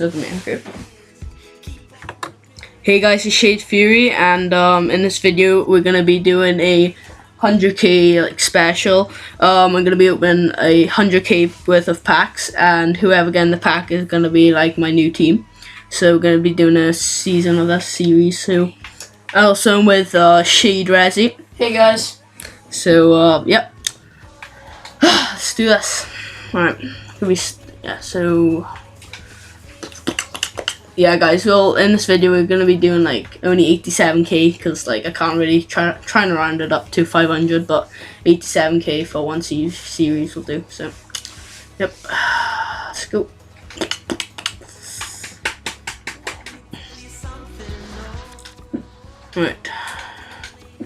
Okay. Hey guys, it's Shade Fury, and in this video we're gonna be doing a 100k like special. I'm gonna be opening 100k worth of packs, and whoever gets the pack is gonna be like my new team. So we're gonna be doing a season of that series. So also I'm with Shade Resi. Hey guys. So yep, let's do this. All right, yeah guys, well in this video we're gonna be doing like only 87k because like I can't really trying to round it up to 500, but 87k for one series will do. So yep, let's go. Right,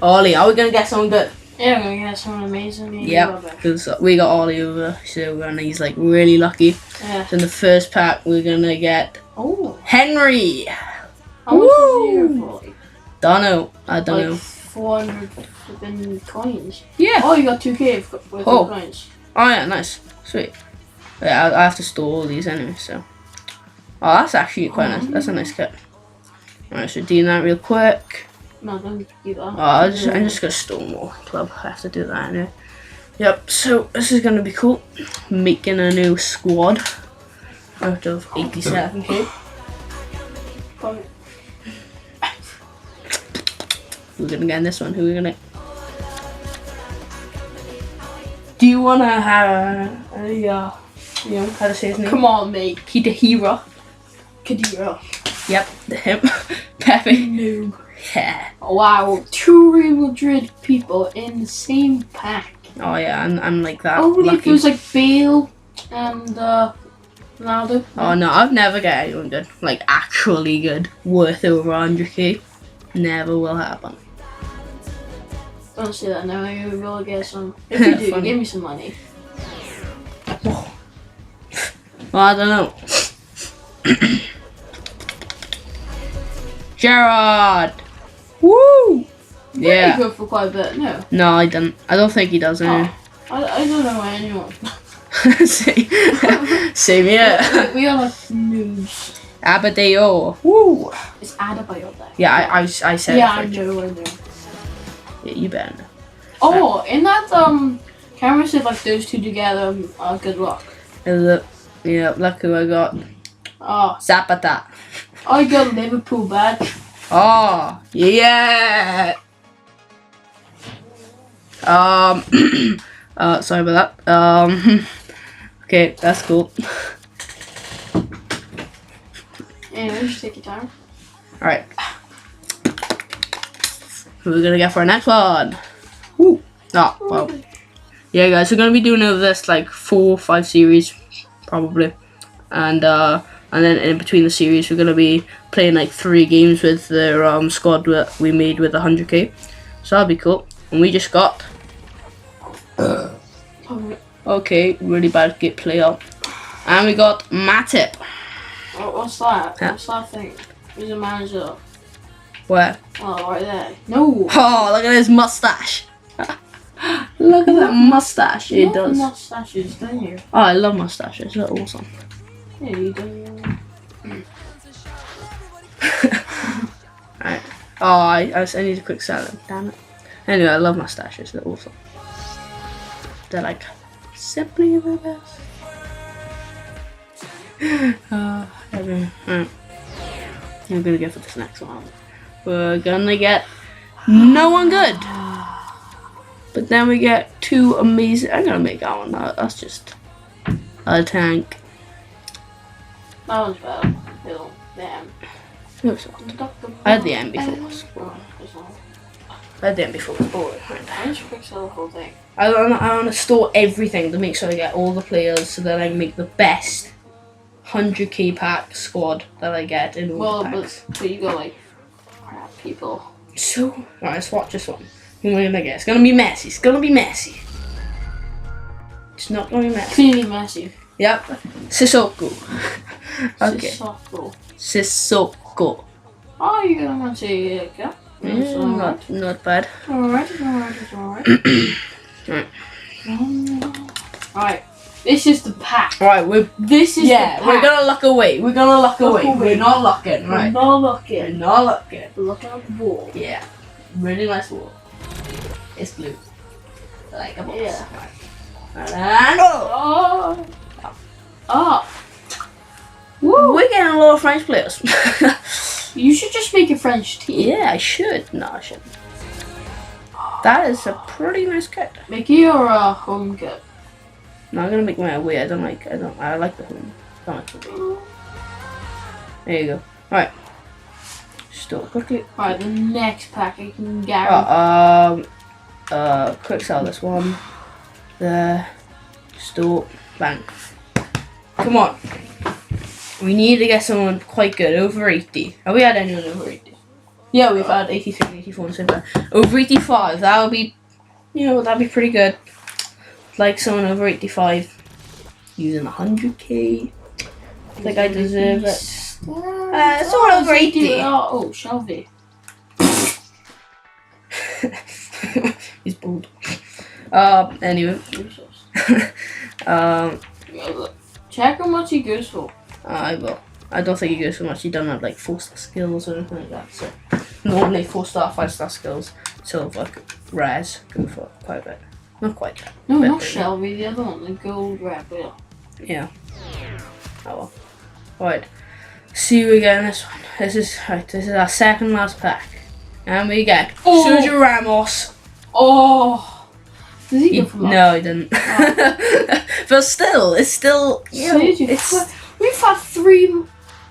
Ollie, are we gonna get someone good? Yeah, we're gonna get someone amazing. Yep, because we got Ollie over, so and he's like really lucky. Yeah. So in the first pack we're gonna get Henry. How much is he here for? I don't know. 400 flipping coins. Yeah. Oh, you got 2k with coins. Oh yeah, nice, sweet. Yeah, I have to store all these anyway. So, oh, that's actually quite nice. That's a nice kit. Alright, so doing that real quick. No, don't do that. Oh, I'm just gonna store more club. I have to do that anyway. Yep. So this is gonna be cool. Making a new squad out of 87k. We're gonna get in this one. Who are we gonna? Do you wanna have how to say his name? Come on, mate. Kadira. Yep, him. Pepe. No. Yeah. Wow, 2 Real Madrid people in the same pack. Oh yeah, I'm like that. Only if lucky. it was like Bale and Ronaldo. Oh no, I've never got anyone good, like actually good, worth over 100k. Never will happen. Don't say that now. You will get some. If you do, Funny. give me some money. Well, I don't know. Gerard. Woo! Yeah. Yeah. Good for quite a bit. No. No, I don't. I don't think he does. Anyway. I don't know anyone. Same here. We are like noobs. Abadeo. Woo! It's Adebayo there. Yeah, I said. Yeah, it I know. Yeah, you better know. Oh, in that camera said like those two together. Good luck. Yeah, look who I got. Oh, Zapata. I got Liverpool badge. Oh, yeah. Sorry about that. Okay, that's cool. Yeah, just take your time. Alright. Who are we gonna get for our next one? Woo. Oh, well. Yeah, guys, we're gonna be doing this like 4 or 5 series, probably. And then in between the series, we're gonna be playing like 3 games with the squad that we made with 100k. So that'll be cool. And we just got okay, really bad get play up. And we got Matip. What's that? What's that thing? Who's the manager? Where? Oh, right there. No. Oh, look at his mustache. Look at that mustache. It does. Mustaches, don't you? Oh, I love mustaches. They're awesome. Yeah, you do. Right. Oh, I need a quick salad. Damn it. Anyway, I love mustaches. They're awesome. They're like simply the best. Right. I'm gonna go for this next one. We're gonna get no one good. But then we get 2 amazing. I'm gonna make that one. That's just a tank. That one's better. Ew, damn. No, it's not. I had the M before. I had the M before. I just fix the whole thing. I want to store everything to make sure I get all the players, so that I can make the best 100k pack squad that I get in all the packs. But you got like crap people. So, alright, let's watch this one. Who am I gonna get? It's gonna be Messi. It's gonna be Messi. It's not gonna be Messi. Clearly Messi. Yep. Sissoko. Okay. Sissoko. Sissoko. Oh, you're gonna say yeah. Not bad. Alright. Right. Alright. This is the pack. Right, we're This is the pack. we're gonna look away. We're gonna look away. away. We're not looking, We're right? not We're looking. not looking. We're looking at the wall. Yeah, really nice wall. It's blue, like a box. Yeah. Right. And Oh. Oh. Woo. we're getting a lot of French players. You should just make a French team. Yeah, I should. No, I shouldn't. That is a pretty nice character. Make your home kit. No, I'm gonna make my away. I like the home. I don't like the away. There you go. Alright. Still quickly. Alright, the next pack I can guarantee. Quick sell this one. There. Store. Bang. Come on. We need to get someone quite good. Over 80. Have we had anyone over 80? Yeah, we've had 83, 84 and so far. Over 85. That would be, that'd be pretty good. Like someone over 85. Using 100k. I think I deserve it. Someone over 80. Oh, Shelby. He's bald. Anyway. Check how much he goes for. I will. I don't think he goes for much. He doesn't have like 4-star skills or anything like that. So normally 4-star, 5-star skills, silver, rares go for quite a bit. Not quite that. No, but not Shelby. The other one, the gold rebel. Yeah. Oh well. Right. See you again. This one. This is our second last pack, and we get Sergio Ramos. Oh. Did he go for much? No, he didn't. Oh. But still, it's still. We've had 3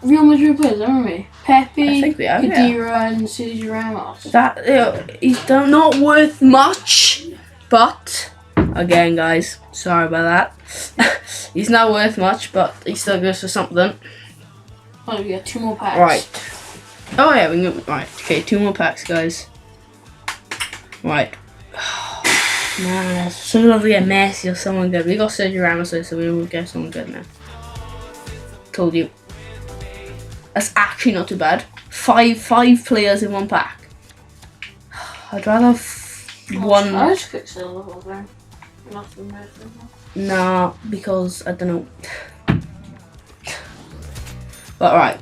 Real Madrid players, haven't we? Pepe, I think we have, Khedira, and Sergio Ramos. That he's not worth much, but again, guys, sorry about that. He's not worth much, but he still goes for something. Oh, we got 2 more packs. Right. Oh yeah, we can go. Right. Okay, 2 more packs, guys. Right. Man, it's so lovely to get Messi or someone good. We got Sergio Ramos, so we will get someone good now. Told you. That's actually not too bad. Five players in 1 pack. I'd rather have one. I just click sell the whole thing. Nothing more. Nah, because I don't know. But right,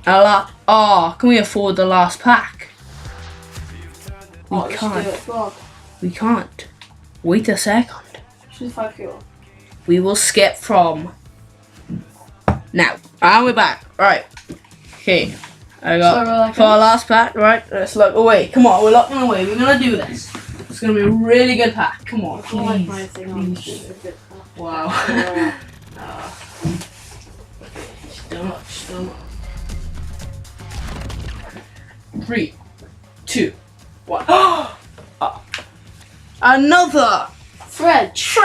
can we afford the last pack? We can't. Let's do it. We can't. Wait a second. She's 5 kilo. We will skip from now. And we're back. Right. Okay. I got for our last pack. Right. Let's look away. Come on, we're looking away. We're gonna do this. It's gonna be a really good pack. Come on, please. I like my thing on. Wow. Still not. 3, 2, 1. Another French.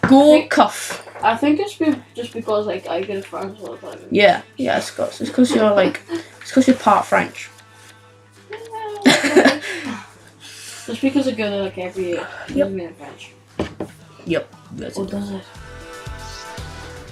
Gold cuff. I think it's just because like I get French all the time. Yeah, it's because you're part French. Just because I go there like every year. Yep. Me in French. Yep. Or does it?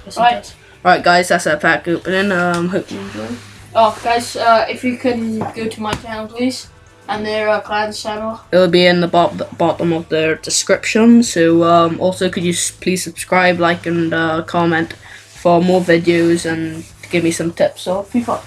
Yes, Right. Alright guys, that's our pack opening. Hope you enjoy. Oh guys, if you can go to my channel please. And their Clan's channel. It'll be in the bottom of the description. So also could you please subscribe, like and comment for more videos and give me some tips of FIFA.